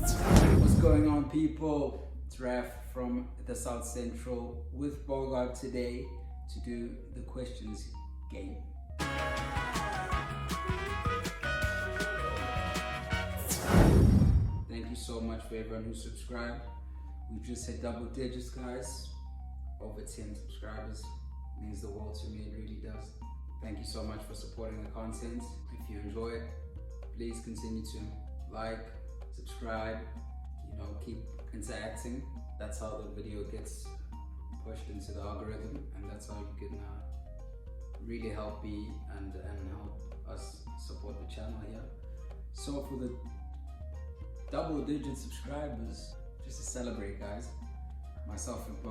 What's going on, people? It's Raf from the South Central with Bogart today to do the questions game. Thank you so much for everyone who subscribed. We've just hit double digits, guys. Over 10 subscribers means the world to me, it really does. Thank you so much for supporting the content. If you enjoy it, please continue to like, subscribe, keep interacting. That's how the video gets pushed into the algorithm, and that's how you can really help me and help us support the channel here. So for the double digit subscribers, just to celebrate, guys, myself and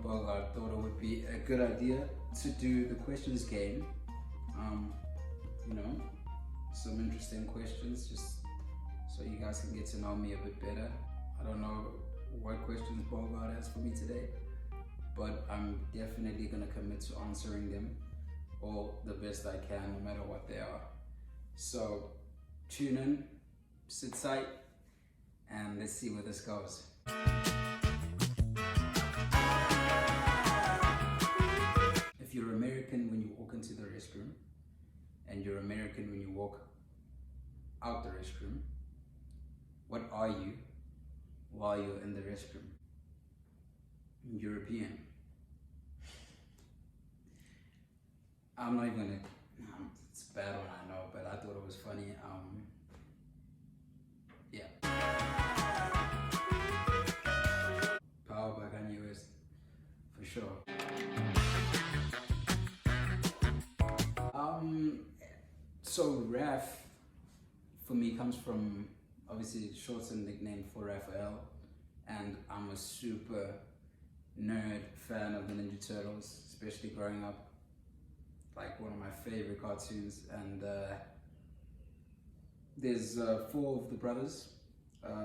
Bogart thought it would be a good idea to do the questions game. Some interesting questions, just so you guys can get to know me a bit better. I don't know what questions Bogart has for me today, but I'm definitely gonna commit to answering them all the best I can, no matter what they are. So tune in, sit tight, and let's see where this goes. If you're American when you walk into the restroom, and you're American when you walk out the restroom, what are you while you're in the restroom? European. I'm not even gonna, it's a bad one, I know, but I thought it was funny. Yeah. Powerpuff Girls, for sure. So Raf, for me, comes from, obviously, shortened nickname for Raphael, and I'm a super nerd fan of the Ninja Turtles, especially growing up. Like, one of my favorite cartoons, and there's 4 of the brothers,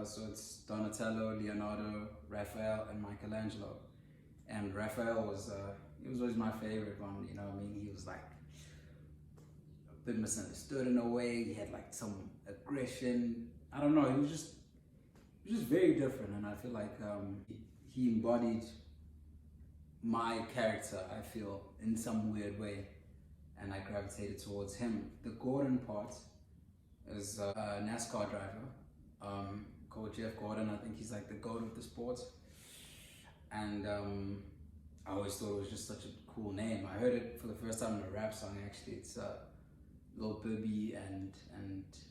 so it's Donatello, Leonardo, Raphael, and Michelangelo. And Raphael was he was always my favorite one. You know what I mean? He was like a bit misunderstood in a way. He had like some aggression. I don't know. He was just very different, and I feel like he embodied my character, I feel, in some weird way, and I gravitated towards him. The Gordon part is a NASCAR driver called Jeff Gordon. I think he's like the GOAT of the sport, and I always thought it was just such a cool name. I heard it for the first time in a rap song, actually. It's Lil Bibby and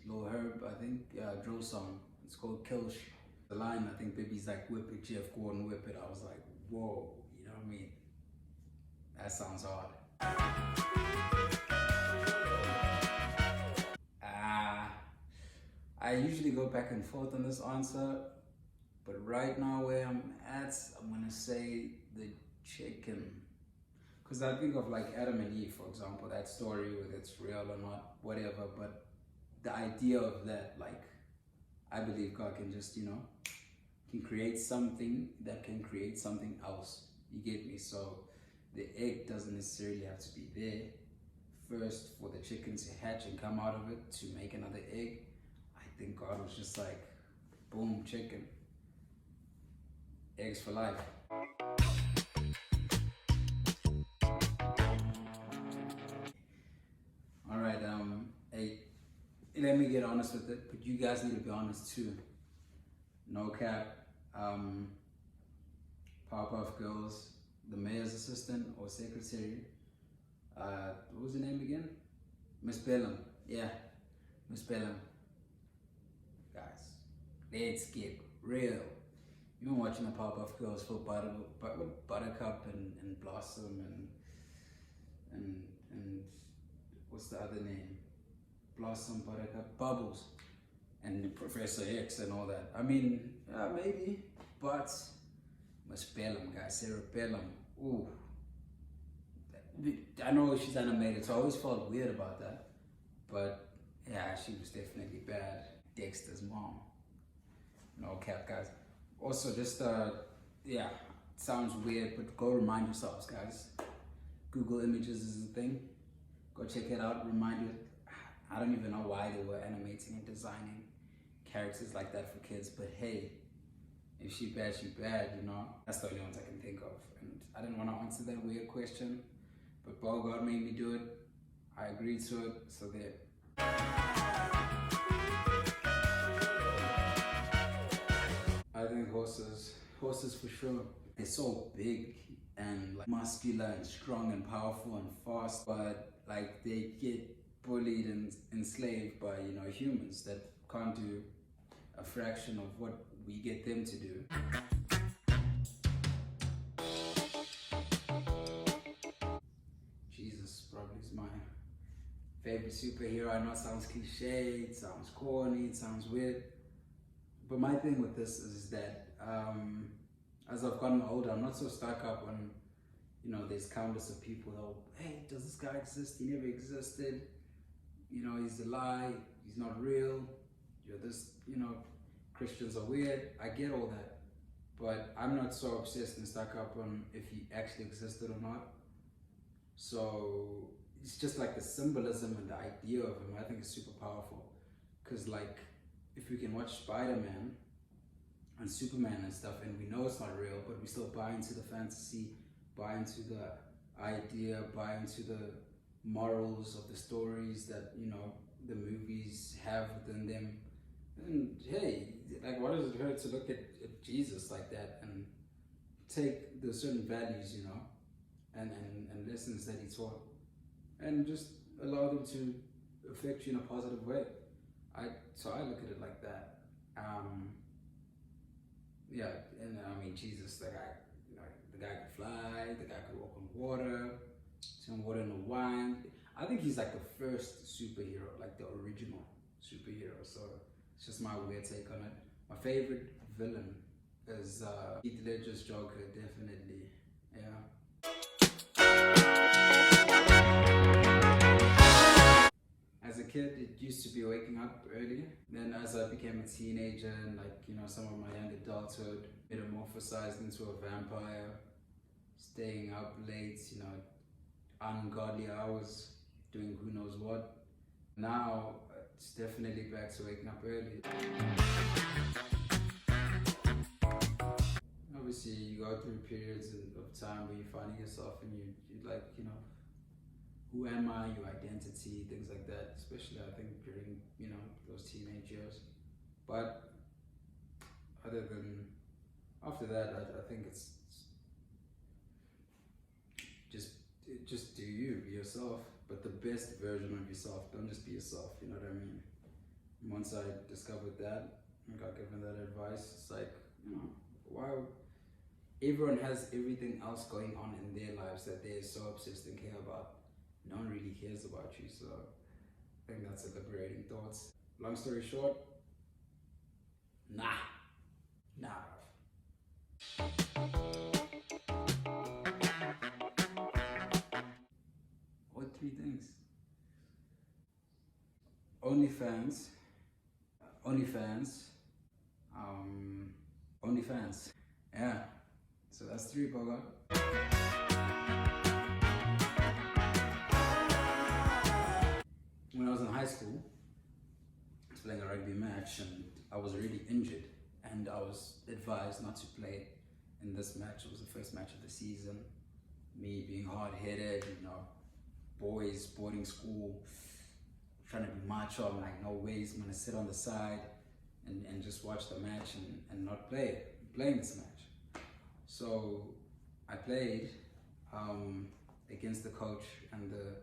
Lil Herb, I think, drill song. It's called Kilsh. The line, I think Bibby's like, "Whip it, Jeff Gordon, whip it." I was like, whoa, you know what I mean? That sounds hard. I usually go back and forth on this answer, but right now where I'm at, I'm gonna say the chicken. Because I think of like Adam and Eve, for example, that story, whether it's real or not, whatever, but the idea of that, like, I believe God can just, can create something that can create something else. You get me? So the egg doesn't necessarily have to be there first for the chicken to hatch and come out of it to make another egg. I think God was just like, boom, chicken. Eggs for life. All right, hey, let me get honest with it, but you guys need to be honest too. No cap. Powerpuff Girls, the mayor's assistant or secretary. What was her name again? Miss Bellum. Yeah, Miss Bellum. Guys, let's get real. You've been watching the Powerpuff Girls for Buttercup and Blossom and what's the other name? Blossom, Buttercup, Bubbles, and Professor X and all that. I mean, maybe, but Miss Bellum, guys, Sarah Bellum. Ooh, I know she's animated, so I always felt weird about that. But yeah, she was definitely bad. Dexter's mom. No cap, guys. Also, just yeah, it sounds weird, but go remind yourselves, guys. Google Images is a thing. Go check it out. Remind you. I don't even know why they were animating and designing characters like that for kids, but hey, if she bad, she bad, you know? That's the only ones I can think of. And I didn't want to answer that weird question, but Bogart made me do it. I agreed to it, so there. I think horses for sure. They're so big and like muscular and strong and powerful and fast, but like they get bullied and enslaved by, you know, humans that can't do a fraction of what we get them to do. Jesus probably is my favorite superhero. I know it sounds cliche, it sounds corny, it sounds weird, but my thing with this is that as I've gotten older, I'm not so stuck up on, you know, there's countless of people that, hey, does this guy exist? He never existed. You know, he's a lie. He's not real. You're this, you know, Christians are weird. I get all that. But I'm not so obsessed and stuck up on if he actually existed or not. So it's just like the symbolism and the idea of him, I think is super powerful. Because like, if we can watch Spider-Man and Superman and stuff, and we know it's not real, but we still buy into the fantasy, buy into the idea, buy into the morals of the stories that, you know, the movies have within them. And hey, like, what does it hurt to look at Jesus like that and take the certain values, you know, and lessons that he taught, and just allow them to affect you in a positive way. So I look at it like that. Yeah, and I mean, Jesus, the guy, you know, the guy could fly, the guy could walk on water, turn water into wine. I think he's like the first superhero, like the original superhero. So it's just my weird take on it. My favorite villain is Heath Ledger's Joker, definitely. Yeah. As a kid, it used to be waking up early. Then as I became a teenager and, like, you know, some of my young adulthood, metamorphosized into a vampire, staying up late, you know, ungodly hours, doing who knows what. Now, it's definitely back to waking up early. Obviously, you go through periods of time where you're finding yourself and you like, you know, who am I, your identity, things like that, especially I think during, you know, those teenage years. But other than, after that, I think it's just do you, be yourself, but the best version of yourself. Don't just be yourself, you know what I mean? Once I discovered that and got given that advice, it's like, you know, why? Everyone has everything else going on in their lives that they're so obsessed and care about. No one really cares about you, so I think that's a liberating thought. Long story short, nah. What three things? OnlyFans, OnlyFans. Yeah, so that's three, Bogart. When I was in high school, I was playing a rugby match and I was really injured, and I was advised not to play in this match. It was the first match of the season. Me being hard-headed, you know, boys, boarding school, trying to be macho. I'm like, no ways, I'm gonna sit on the side and just watch the match and not playing this match. So I played against the coach and the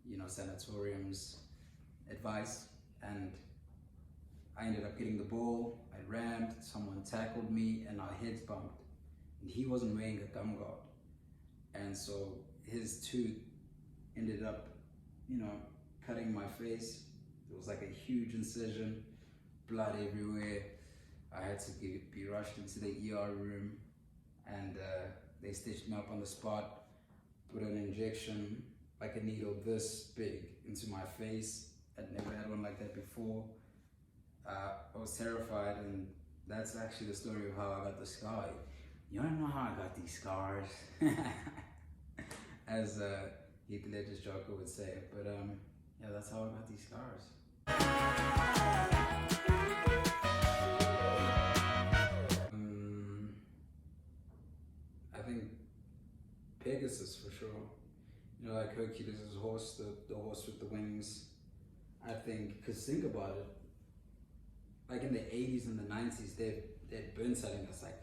you know, sanatorium's advice, and I ended up getting the ball. I rammed, someone tackled me, and our heads bumped. And he wasn't wearing a gum guard, and so his tooth ended up, you know, cutting my face. It was like a huge incision, blood everywhere. I had to be rushed into the ER room, and they stitched me up on the spot, put an injection, like a needle this big, into my face. I'd never had one like that before. I was terrified, and that's actually the story of how I got the scar. You don't know how I got these scars. As Heath Ledger's Joker would say. But yeah, that's how I got these scars. I think Pegasus for sure. You know, like Hercules' horse, the horse with the wings. I think, because think about it, like in the 80s and the 90s, they'd been telling us like,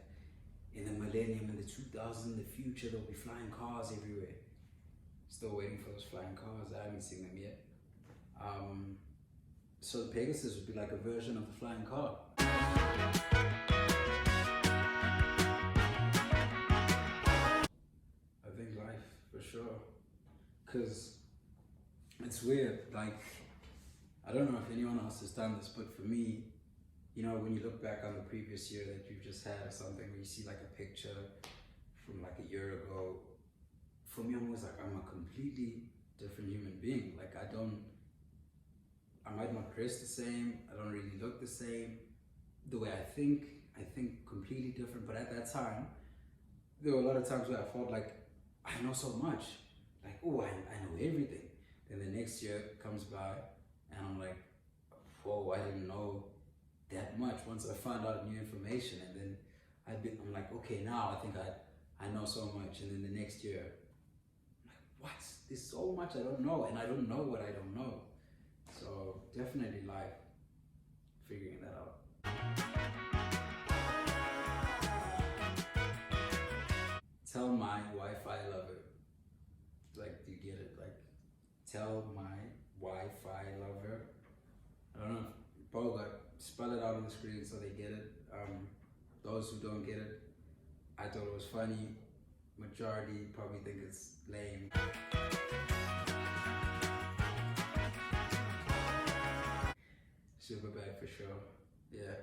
in the millennium, in the 2000s, in the future, there'll be flying cars everywhere. Still waiting for those flying cars. I haven't seen them yet. So the Pegasus would be like a version of the flying car. I think life, for sure. Because it's weird, like, I don't know if anyone else has done this, but for me, you know, when you look back on the previous year that you've just had or something, where you see like a picture from like a year ago, for me, I'm always like, I'm a completely different human being. Like, I might not dress the same, I don't really look the same. The way I think completely different. But at that time, there were a lot of times where I felt like, I know so much. Like, oh, I know everything. Then the next year comes by, and I'm like, whoa, I didn't know that much. Once I found out new information, and then I'm like, okay, now I think I know so much. And then the next year, I'm like, what? There's so much I don't know, and I don't know what I don't know. So definitely life, figuring that out. Tell my wife I love her. Like, do you get it? Like, tell my wife I love her. I don't know, Bogart, spell it out on the screen so they get it. Those who don't get it, I thought it was funny. Majority probably think it's lame. Silverback for sure, yeah.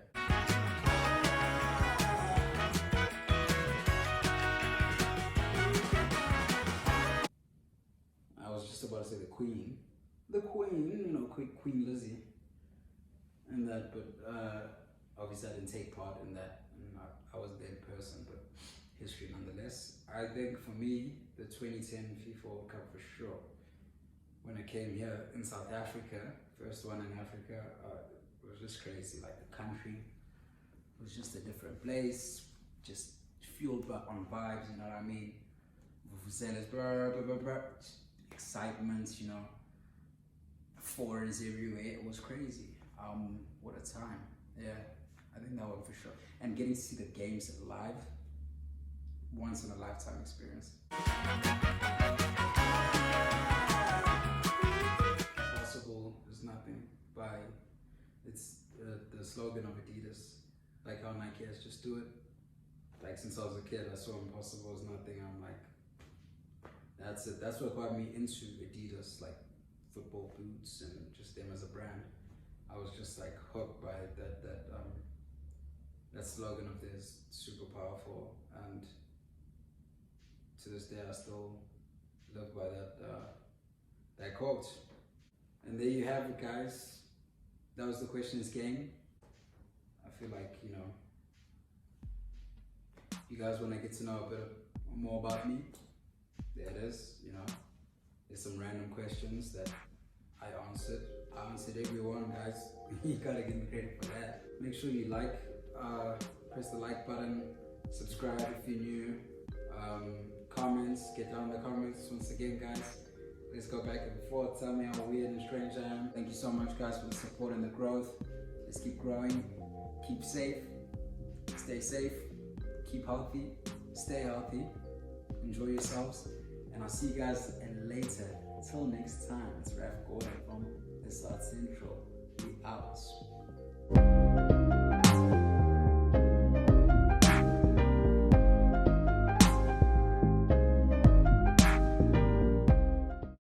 I was just about to say the Queen, you know, Queen Lizzie, and that, but obviously I didn't take part in that, and I wasn't there in person, but history nonetheless. I think for me, the 2010 FIFA World Cup for sure. When I came here in South Africa, first one in Africa, it was just crazy. Like, the country was just a different place, just fueled on vibes, you know what I mean? Vuvuzelas, blah, blah, blah, blah. Excitement, you know, foreigners everywhere. It was crazy. What a time. Yeah, I think that one for sure. And getting to see the games live, once in a lifetime experience. Possible is nothing by, it's the slogan of Adidas. Like how Nike has just do it. Like, since I was a kid, I saw impossible is nothing. I'm like, that's it. That's what got me into Adidas, like football boots and just them as a brand. I was just like hooked by that slogan of theirs, super powerful, and to this day I still live by that quote. And there you have it, guys. That was the questions game. I feel like, you know, you guys want to get to know a bit more about me. There it is, you know. There's some random questions that I answered. I answered every one, guys. You gotta give me credit for that. Make sure you like, press the like button, subscribe if you're new, comments, get down in the comments once again, guys. Let's go back and forth. Tell me how weird and strange I am. Thank you so much, guys, for the support and the growth. Let's keep growing, keep safe, stay safe, keep healthy, stay healthy, enjoy yourselves, and I'll see you guys later. Until next time, it's Raf Gordon from the South Central. We out.